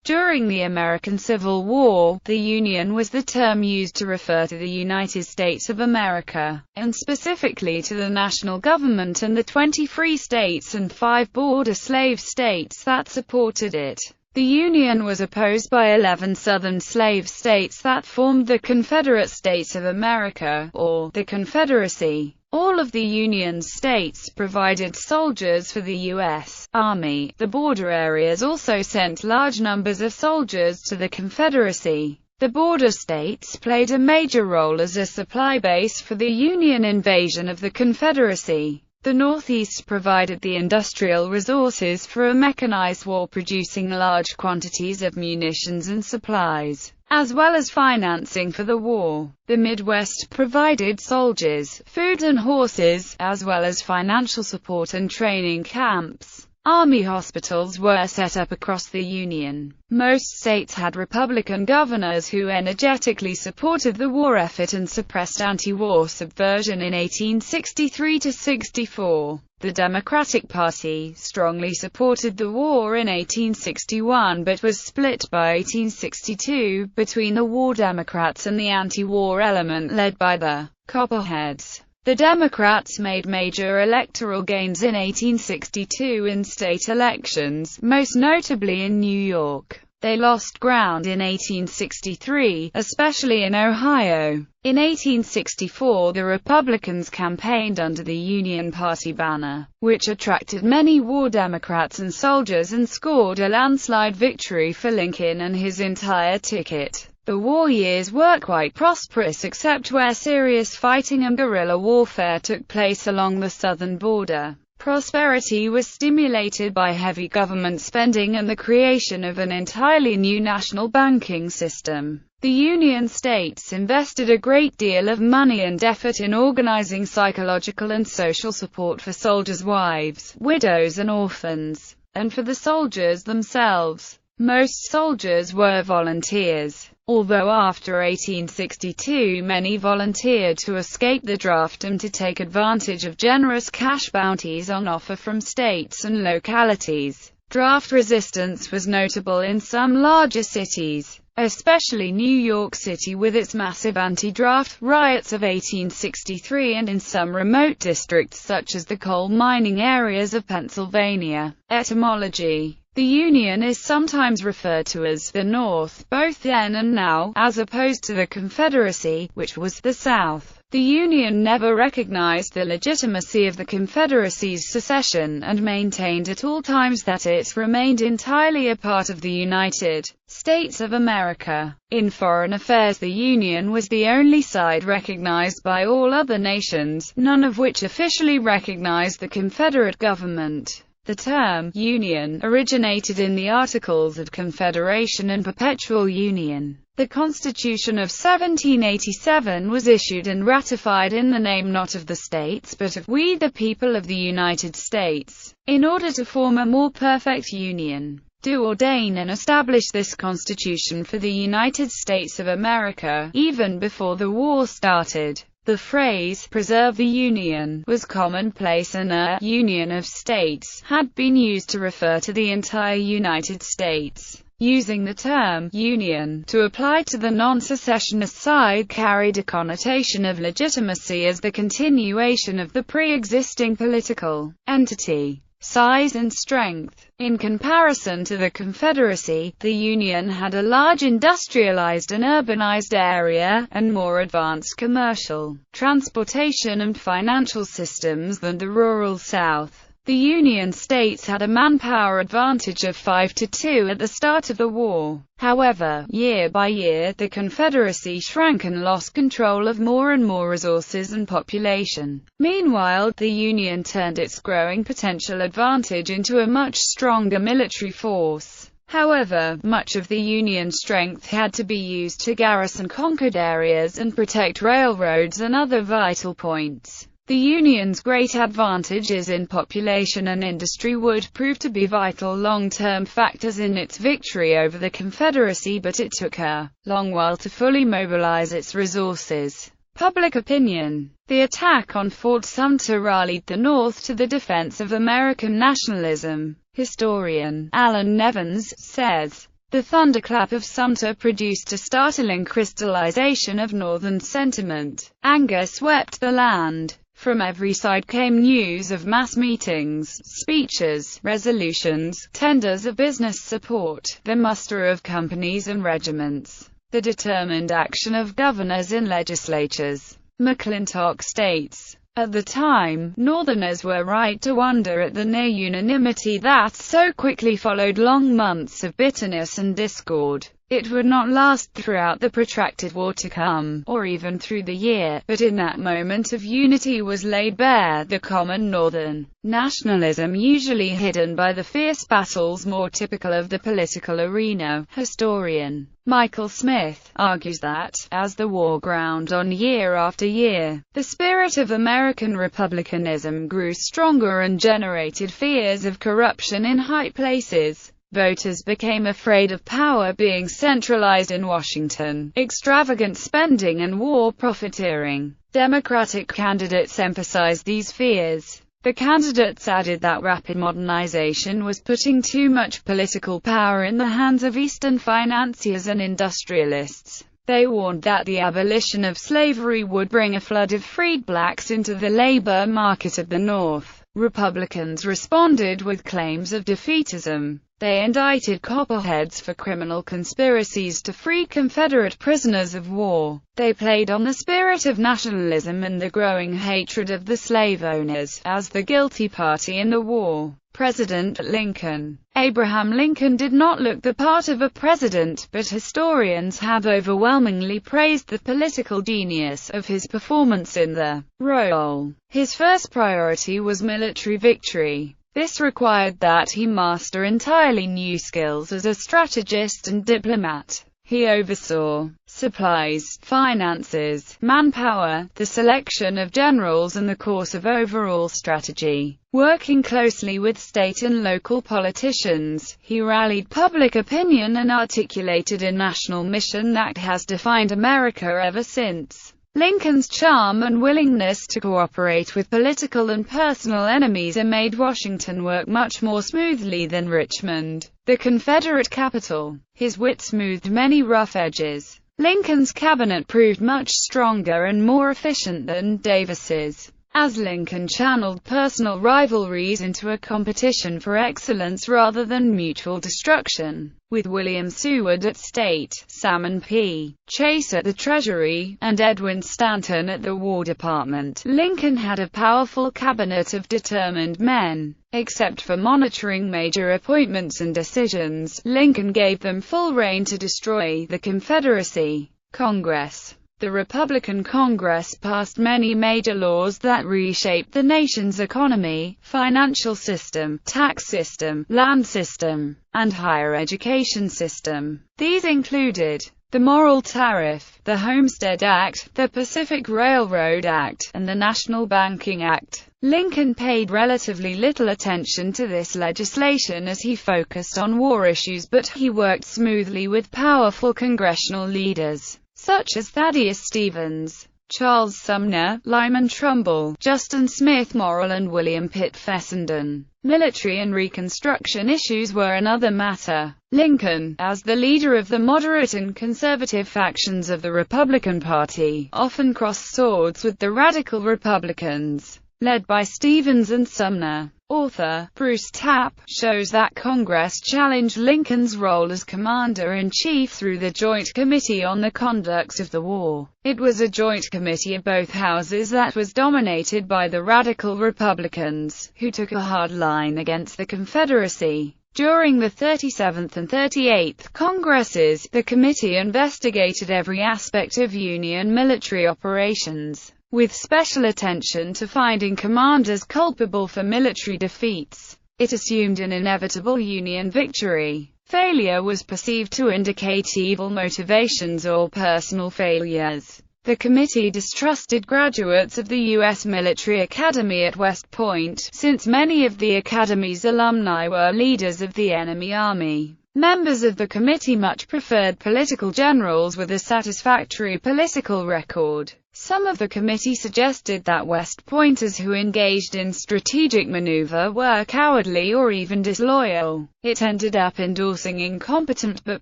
During the American Civil War, the Union was the term used to refer to the United States of America, and specifically to the national government and the 20 free states and 5 border slave states that supported it. The Union was opposed by 11 southern slave states that formed the Confederate States of America, or the Confederacy. All of the Union's states provided soldiers for the U.S. Army. The border areas also sent large numbers of soldiers to the Confederacy. The border states played a major role as a supply base for the Union invasion of the Confederacy. The Northeast provided the industrial resources for a mechanized war, producing large quantities of munitions and supplies, as well as financing for the war. The Midwest provided soldiers, food and horses, as well as financial support and training camps. Army hospitals were set up across the Union. Most states had Republican governors who energetically supported the war effort and suppressed anti-war subversion in 1863–64. The Democratic Party strongly supported the war in 1861 but was split by 1862 between the war Democrats and the anti-war element led by the Copperheads. The Democrats made major electoral gains in 1862 in state elections, most notably in New York. They lost ground in 1863, especially in Ohio. In 1864, the Republicans campaigned under the Union Party banner, which attracted many war Democrats and soldiers and scored a landslide victory for Lincoln and his entire ticket. The war years were quite prosperous except where serious fighting and guerrilla warfare took place along the southern border. Prosperity was stimulated by heavy government spending and the creation of an entirely new national banking system. The Union states invested a great deal of money and effort in organizing psychological and social support for soldiers' wives, widows and orphans, and for the soldiers themselves. Most soldiers were volunteers, although after 1862 many volunteered to escape the draft and to take advantage of generous cash bounties on offer from states and localities. Draft resistance was notable in some larger cities, especially New York City with its massive anti-draft riots of 1863 and in some remote districts such as the coal mining areas of Pennsylvania. Etymology: the Union is sometimes referred to as the North, both then and now, as opposed to the Confederacy, which was the South. The Union never recognized the legitimacy of the Confederacy's secession, and maintained at all times that it remained entirely a part of the United States of America. In foreign affairs, the Union was the only side recognized by all other nations, none of which officially recognized the Confederate government. The term «Union» originated in the Articles of Confederation and Perpetual Union. The Constitution of 1787 was issued and ratified in the name not of the states but of «we the people of the United States», in order to form a more perfect union. To ordain and establish this Constitution for the United States of America, even before the war started. The phrase, "preserve the Union," was commonplace and a «union of states» had been used to refer to the entire United States. Using the term «union» to apply to the non-secessionist side carried a connotation of legitimacy as the continuation of the pre-existing political entity. Size and strength. In comparison to the Confederacy, the Union had a large industrialized and urbanized area, and more advanced commercial, transportation and financial systems than the rural South. The Union states had a manpower advantage of 5-2 at the start of the war. However, year by year, the Confederacy shrank and lost control of more and more resources and population. Meanwhile, the Union turned its growing potential advantage into a much stronger military force. However, much of the Union strength had to be used to garrison conquered areas and protect railroads and other vital points. The Union's great advantages in population and industry would prove to be vital long-term factors in its victory over the Confederacy, but it took a long while to fully mobilize its resources. Public opinion. The attack on Fort Sumter rallied the North to the defense of American nationalism. Historian Alan Nevins says, The thunderclap of Sumter produced a startling crystallization of Northern sentiment. Anger swept the land. From every side came news of mass meetings, speeches, resolutions, tenders of business support, the muster of companies and regiments, the determined action of governors and legislatures. McClintock states, "At the time, Northerners were right to wonder at the near unanimity that so quickly followed long months of bitterness and discord. It would not last throughout the protracted war to come, or even through the year, but in that moment of unity was laid bare the common Northern nationalism usually hidden by the fierce battles more typical of the political arena." Historian Michael Smith argues that, as the war ground on year after year, the spirit of American republicanism grew stronger and generated fears of corruption in high places. Voters became afraid of power being centralized in Washington, extravagant spending and war profiteering. Democratic candidates emphasized these fears. The candidates added that rapid modernization was putting too much political power in the hands of Eastern financiers and industrialists. They warned that the abolition of slavery would bring a flood of freed blacks into the labor market of the North. Republicans responded with claims of defeatism. They indicted Copperheads for criminal conspiracies to free Confederate prisoners of war. They played on the spirit of nationalism and the growing hatred of the slave owners, as the guilty party in the war. President Lincoln. Abraham Lincoln did not look the part of a president, but historians have overwhelmingly praised the political genius of his performance in the role. His first priority was military victory. This required that he master entirely new skills as a strategist and diplomat. He oversaw supplies, finances, manpower, the selection of generals and the course of overall strategy. Working closely with state and local politicians, he rallied public opinion and articulated a national mission that has defined America ever since. Lincoln's charm and willingness to cooperate with political and personal enemies made Washington work much more smoothly than Richmond, the Confederate capital. His wit smoothed many rough edges. Lincoln's cabinet proved much stronger and more efficient than Davis's, as Lincoln channeled personal rivalries into a competition for excellence rather than mutual destruction. With William Seward at State, Salmon P. Chase at the Treasury, and Edwin Stanton at the War Department, Lincoln had a powerful cabinet of determined men. Except for monitoring major appointments and decisions, Lincoln gave them full rein to destroy the Confederacy Congress. The Republican Congress passed many major laws that reshaped the nation's economy, financial system, tax system, land system, and higher education system. These included the Morrill Tariff, the Homestead Act, the Pacific Railroad Act, and the National Banking Act. Lincoln paid relatively little attention to this legislation as he focused on war issues, but he worked smoothly with powerful congressional leaders, such as Thaddeus Stevens, Charles Sumner, Lyman Trumbull, Justin Smith Morrill and William Pitt Fessenden. Military and Reconstruction issues were another matter. Lincoln, as the leader of the moderate and conservative factions of the Republican Party, often crossed swords with the radical Republicans, led by Stevens and Sumner. Author Bruce Tapp shows that Congress challenged Lincoln's role as commander-in-chief through the Joint Committee on the Conduct of the War. It was a joint committee of both houses that was dominated by the radical Republicans, who took a hard line against the Confederacy. During the 37th and 38th Congresses, the committee investigated every aspect of Union military operations, with special attention to finding commanders culpable for military defeats. It assumed an inevitable Union victory. Failure was perceived to indicate evil motivations or personal failures. The committee distrusted graduates of the U.S. Military Academy at West Point, since many of the Academy's alumni were leaders of the enemy army. Members of the committee much preferred political generals with a satisfactory political record. Some of the committee suggested that West Pointers who engaged in strategic maneuver were cowardly or even disloyal. It ended up endorsing incompetent but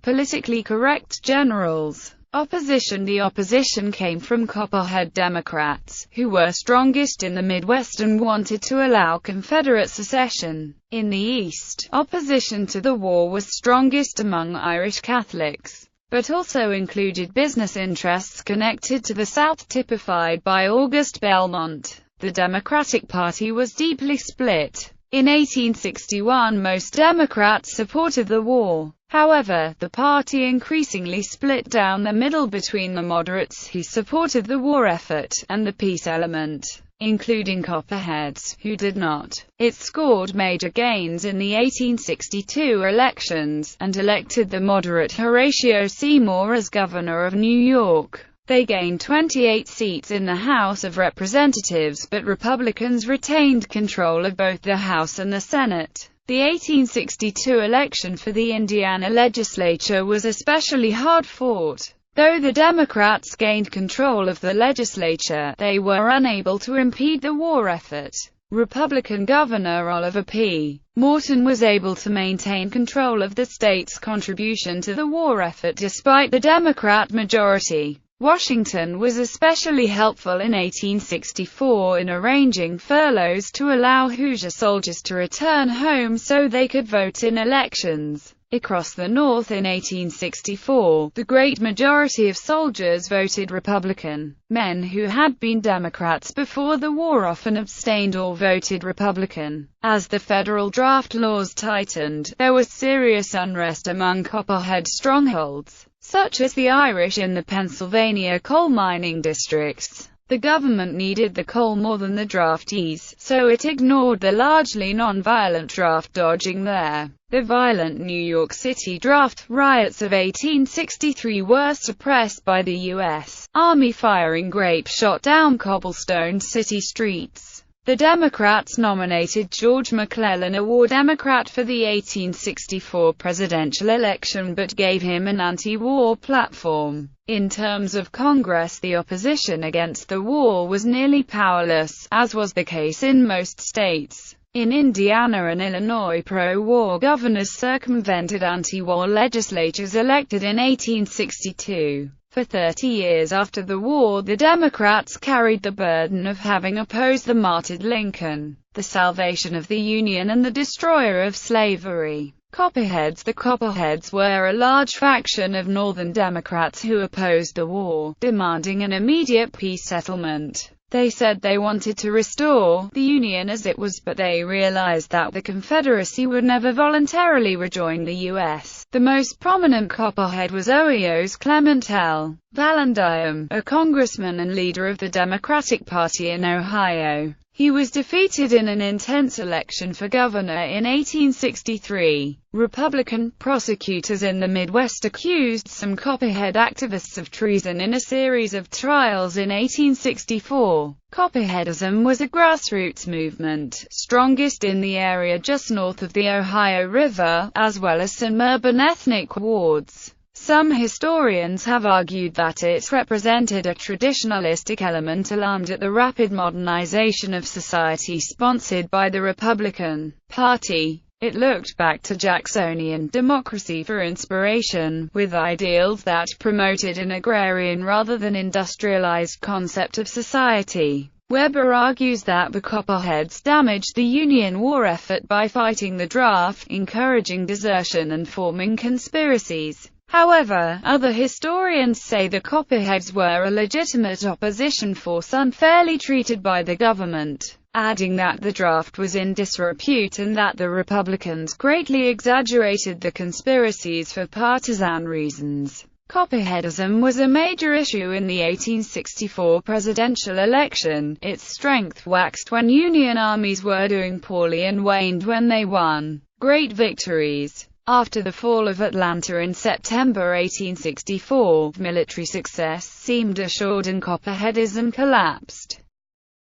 politically correct generals. The opposition came from Copperhead Democrats, who were strongest in the Midwest and wanted to allow Confederate secession. In the East, opposition to the war was strongest among Irish Catholics, but also included business interests connected to the South typified by August Belmont. The Democratic Party was deeply split. In 1861 most Democrats supported the war. However, the party increasingly split down the middle between the moderates who supported the war effort, and the peace element, including Copperheads, who did not. It scored major gains in the 1862 elections, and elected the moderate Horatio Seymour as governor of New York. They gained 28 seats in the House of Representatives, but Republicans retained control of both the House and the Senate. The 1862 election for the Indiana legislature was especially hard-fought. Though the Democrats gained control of the legislature, they were unable to impede the war effort. Republican Governor Oliver P. Morton was able to maintain control of the state's contribution to the war effort despite the Democrat majority. Washington was especially helpful in 1864 in arranging furloughs to allow Hoosier soldiers to return home so they could vote in elections. Across the North in 1864, the great majority of soldiers voted Republican. Men who had been Democrats before the war often abstained or voted Republican. As the federal draft laws tightened, there was serious unrest among Copperhead strongholds, such as the Irish in the Pennsylvania coal mining districts. The government needed the coal more than the draftees, so it ignored the largely non-violent draft dodging there. The violent New York City draft riots of 1863 were suppressed by the U.S. Army firing grape shot down cobblestoned city streets. The Democrats nominated George McClellan, a war Democrat, for the 1864 presidential election but gave him an anti-war platform. In terms of Congress, the opposition against the war was nearly powerless, as was the case in most states. In Indiana and Illinois, pro-war governors circumvented anti-war legislatures elected in 1862. For 30 years after the war, the Democrats carried the burden of having opposed the martyred Lincoln, the salvation of the Union and the destroyer of slavery. Copperheads. The Copperheads were a large faction of Northern Democrats who opposed the war, demanding an immediate peace settlement. They said they wanted to restore the Union as it was, but they realized that the Confederacy would never voluntarily rejoin the U.S. The most prominent Copperhead was Ohio's Clement L. Vallandigham, a congressman and leader of the Democratic Party in Ohio. He was defeated in an intense election for governor in 1863. Republican prosecutors in the Midwest accused some Copperhead activists of treason in a series of trials in 1864. Copperheadism was a grassroots movement, strongest in the area just north of the Ohio River, as well as some urban ethnic wards. Some historians have argued that it represented a traditionalistic element alarmed at the rapid modernization of society sponsored by the Republican Party. It looked back to Jacksonian democracy for inspiration, with ideals that promoted an agrarian rather than industrialized concept of society. Weber argues that the Copperheads damaged the Union war effort by fighting the draft, encouraging desertion and forming conspiracies. However, other historians say the Copperheads were a legitimate opposition force unfairly treated by the government, adding that the draft was in disrepute and that the Republicans greatly exaggerated the conspiracies for partisan reasons. Copperheadism was a major issue in the 1864 presidential election. Its strength waxed when Union armies were doing poorly and waned when they won great victories. After the fall of Atlanta in September 1864, military success seemed assured and Copperheadism collapsed.